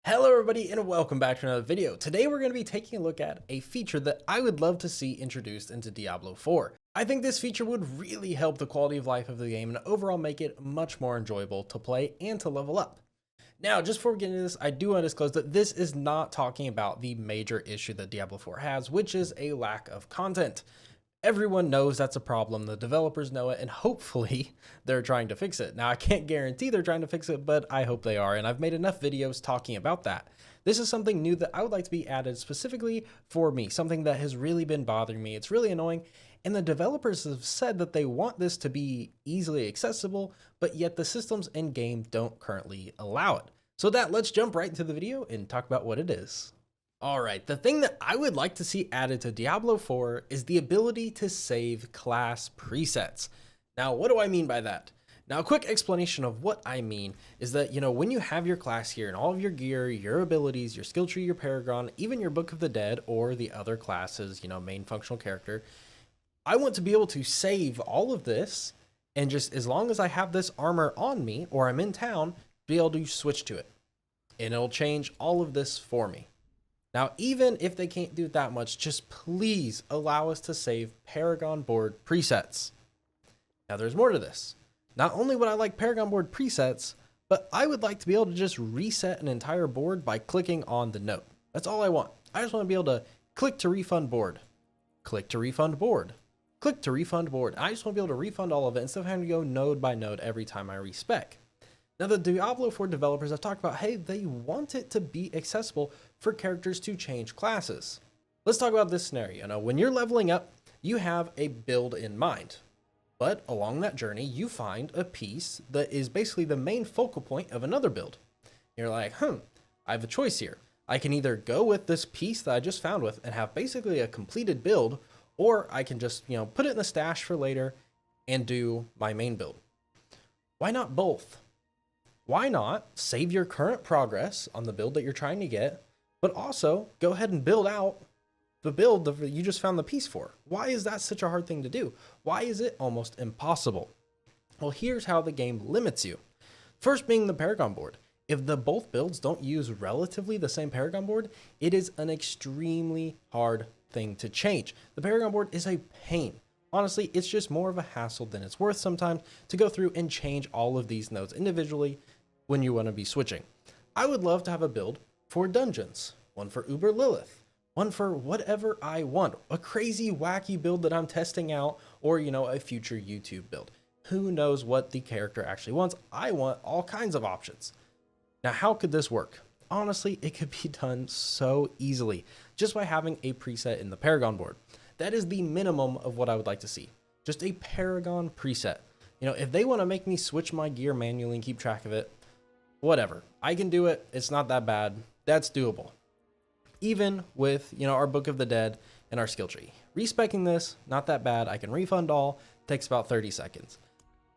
Hello everybody and welcome back to another video. Today we're going to be taking a look at a feature that I would love to see introduced into Diablo 4. I think this feature would really help the quality of life of the game and overall make it much more enjoyable to play and to level up. Now, just before we get into this, I do want to disclose that this is not talking about the major issue that Diablo 4 has, which is a lack of content. Everyone knows that's a problem, the developers know it, and hopefully they're trying to fix it. Now, I can't guarantee they're trying to fix it, but I hope they are, and I've made enough videos talking about that. This is something new that I would like to be added specifically for me, something that has really been bothering me. It's really annoying, and the developers have said that they want this to be easily accessible, but yet the systems in game don't currently allow it. So with that, let's jump right into the video and talk about what it is. Alright, the thing that I would like to see added to Diablo 4 is the ability to save class presets. Now, what do I mean by that? Now, a quick explanation of what I mean is that, when you have your class here and all of your gear, your abilities, your skill tree, your paragon, even your Book of the Dead or the other classes, main functional character, I want to be able to save all of this and just as long as I have this armor on me or I'm in town, be able to switch to it. And it'll change all of this for me. Now, even if they can't do that much, just please allow us to save Paragon board presets. Now, there's more to this. Not only would I like Paragon board presets, but I would like to be able to just reset an entire board by clicking on the note. That's all I want. I just want to be able to click to refund board, click to refund board, click to refund board. I just want to be able to refund all of it instead of having to go node by node every time I respec. Now, the Diablo 4 developers have talked about, hey, they want it to be accessible for characters to change classes. Let's talk about this scenario. When you're leveling up, you have a build in mind. But along that journey, you find a piece that is basically the main focal point of another build. You're like, I have a choice here. I can either go with this piece that I just found with and have basically a completed build, or I can just, put it in the stash for later and do my main build. Why not both? Why not save your current progress on the build that you're trying to get, but also go ahead and build out the build that you just found the piece for? Why is that such a hard thing to do? Why is it almost impossible? Well, here's how the game limits you. First being the Paragon board. If the both builds don't use relatively the same Paragon board, it is an extremely hard thing to change. The Paragon board is a pain. Honestly, it's just more of a hassle than it's worth sometimes to go through and change all of these nodes individually when you want to be switching. I would love to have a build for dungeons, one for Uber Lilith, one for whatever I want, a crazy wacky build that I'm testing out, or a future YouTube build. Who knows what the character actually wants? I want all kinds of options. Now, how could this work? Honestly, it could be done so easily just by having a preset in the Paragon board. That is the minimum of what I would like to see. Just a Paragon preset. If they want to make me switch my gear manually and keep track of it, whatever. I can do it. It's not that bad. That's doable. Even with, our Book of the Dead and our skill tree. Respecing this, not that bad. I can refund all. Takes about 30 seconds.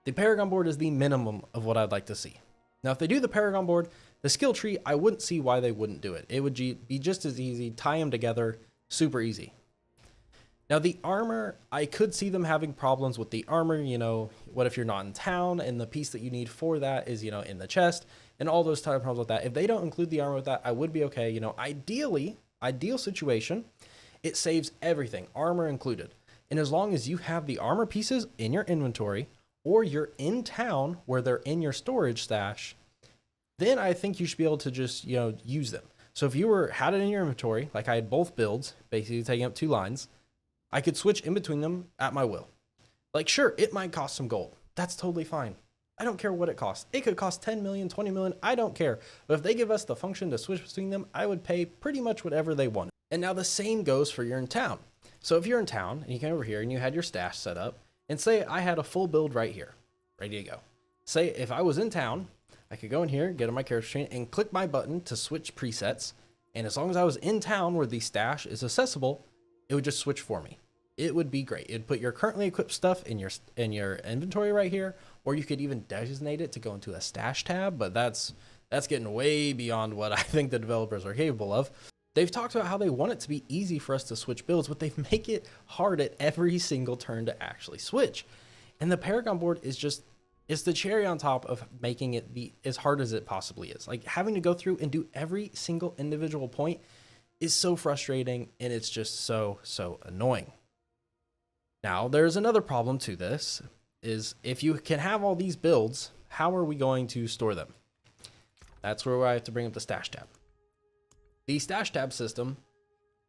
The Paragon board is the minimum of what I'd like to see. Now, if they do the Paragon board, the skill tree, I wouldn't see why they wouldn't do it. It would be just as easy. Tie them together. Super easy. Now, the armor, I could see them having problems with the armor. What if you're not in town and the piece that you need for that is, in the chest and all those type of problems with that. If they don't include the armor with that, I would be okay. Ideal situation, it saves everything, armor included. And as long as you have the armor pieces in your inventory or you're in town where they're in your storage stash, then I think you should be able to just, use them. So if you had it in your inventory, like I had both builds, basically taking up 2 lines, I could switch in between them at my will. Like, sure, it might cost some gold. That's totally fine. I don't care what it costs. It could cost 10 million, 20 million. I don't care. But if they give us the function to switch between them, I would pay pretty much whatever they want. And now the same goes for you're in town. So if you're in town and you came over here and you had your stash set up, and say I had a full build right here, ready to go. Say if I was in town, I could go in here, get on my character screen, and click my button to switch presets. And as long as I was in town where the stash is accessible, it would just switch for me. It would be great. It'd put your currently equipped stuff in your inventory right here, or you could even designate it to go into a stash tab, but that's getting way beyond what I think the developers are capable of. They've talked about how they want it to be easy for us to switch builds, but they make it hard at every single turn to actually switch. And the Paragon board is just It's the cherry on top of making it as hard as it possibly is. Like having to go through and do every single individual point is so frustrating, and it's just so annoying. Now, there's another problem to this, is if you can have all these builds, how are we going to store them? That's where I have to bring up the stash tab. The stash tab system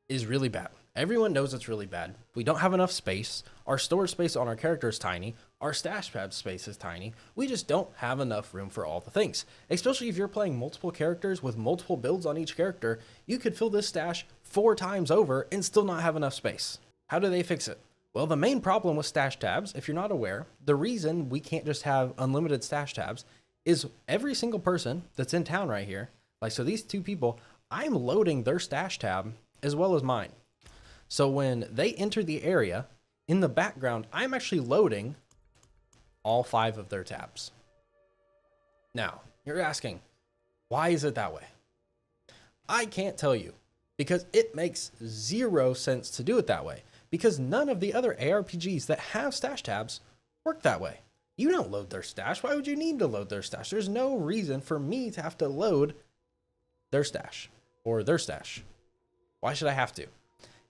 is really bad. Everyone knows it's really bad. We don't have enough space. Our storage space on our character is tiny. Our stash tab space is tiny. We just don't have enough room for all the things. Especially if you're playing multiple characters with multiple builds on each character, you could fill this stash 4 times over and still not have enough space. How do they fix it? Well, the main problem with stash tabs, if you're not aware, the reason we can't just have unlimited stash tabs is every single person that's in town right here, like so these 2 people, I'm loading their stash tab as well as mine. So when they enter the area, in the background, I'm actually loading all 5 of their tabs. Now, you're asking, why is it that way? I can't tell you, because it makes 0 sense to do it that way, because none of the other ARPGs that have stash tabs work that way. You don't load their stash. Why would you need to load their stash? There's no reason for me to have to load their stash or their stash. Why should I have to?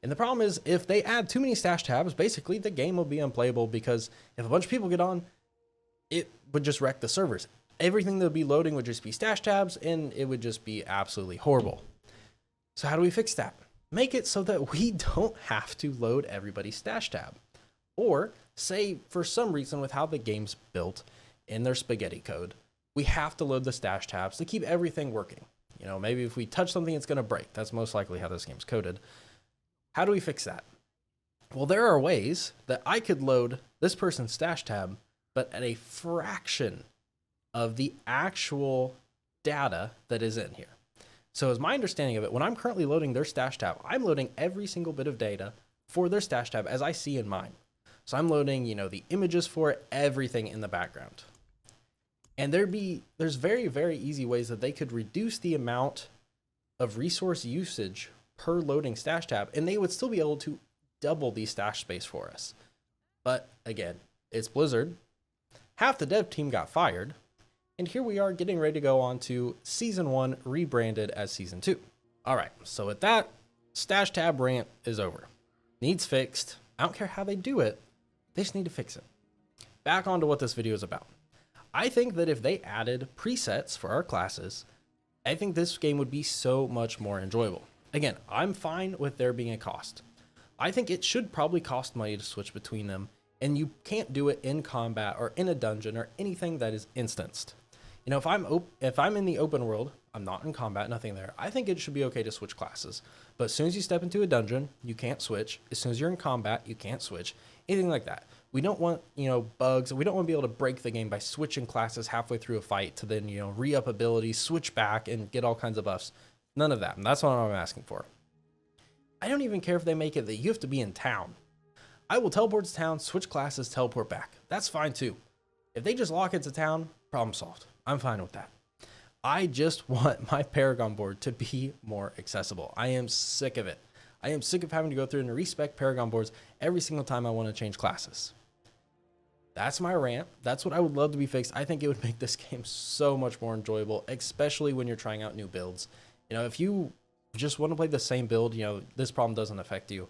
And the problem is, if they add too many stash tabs, basically the game will be unplayable, because if a bunch of people get on, it would just wreck the servers. Everything that would be loading would just be stash tabs, and it would just be absolutely horrible. So how do we fix that? Make it so that we don't have to load everybody's stash tab. Or say for some reason with how the game's built in their spaghetti code, we have to load the stash tabs to keep everything working. You know, maybe if we touch something, it's going to break. That's most likely how this game's coded. How do we fix that? Well, there are ways that I could load this person's stash tab, but at a fraction of the actual data that is in here. So as my understanding of it, when I'm currently loading their stash tab, I'm loading every single bit of data for their stash tab as I see in mine. So I'm loading, you know, the images for it, everything in the background. And there's very easy ways that they could reduce the amount of resource usage per loading stash tab, and they would still be able to double the stash space for us. But again, it's Blizzard. Half the dev team got fired, and here we are getting ready to go on to Season 1 rebranded as Season 2. All right, so with that, stash tab rant is over. Needs fixed. I don't care how they do it, they just need to fix it. Back onto what this video is about. I think that if they added presets for our classes, I think this game would be so much more enjoyable. Again, I'm fine with there being a cost. I think it should probably cost money to switch between them, and you can't do it in combat or in a dungeon or anything that is instanced. You know, if I'm in the open world, I'm not in combat, nothing there, I think it should be okay to switch classes. But as soon as you step into a dungeon, you can't switch. As soon as you're in combat, you can't switch. Anything like that. We don't want, you know, bugs. We don't want to be able to break the game by switching classes halfway through a fight to then, you know, re-up abilities, switch back, and get all kinds of buffs. None of that. And that's what I'm asking for. I don't even care if they make it that you have to be in town. I will teleport to town, switch classes, teleport back. That's fine too. If they just lock into town, problem solved. I'm fine with that. I just want my Paragon board to be more accessible. I am sick of it. I am sick of having to go through and respec Paragon boards every single time I want to change classes. That's my rant. That's what I would love to be fixed. I think it would make this game so much more enjoyable, especially when you're trying out new builds. You know, if you just want to play the same build, you know, this problem doesn't affect you.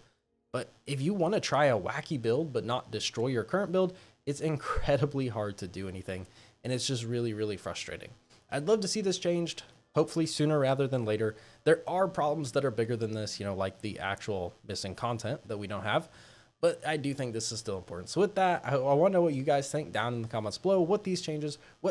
But if you want to try a wacky build but not destroy your current build, it's incredibly hard to do anything. And it's just really frustrating. I'd love to see this changed, hopefully sooner rather than later. There are problems that are bigger than this, you know, like the actual missing content that we don't have. But I do think this is still important. So with that, I want to know what you guys think down in the comments below. What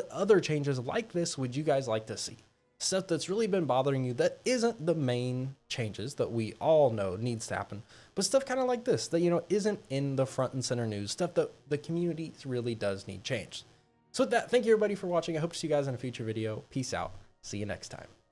other changes like this would you guys like to see? Stuff that's really been bothering you that isn't the main changes that we all know needs to happen, but stuff kind of like this that, you know, isn't in the front and center news, stuff that the community really does need changed. So with that, thank you everybody for watching. I hope to see you guys in a future video. Peace out. See you next time.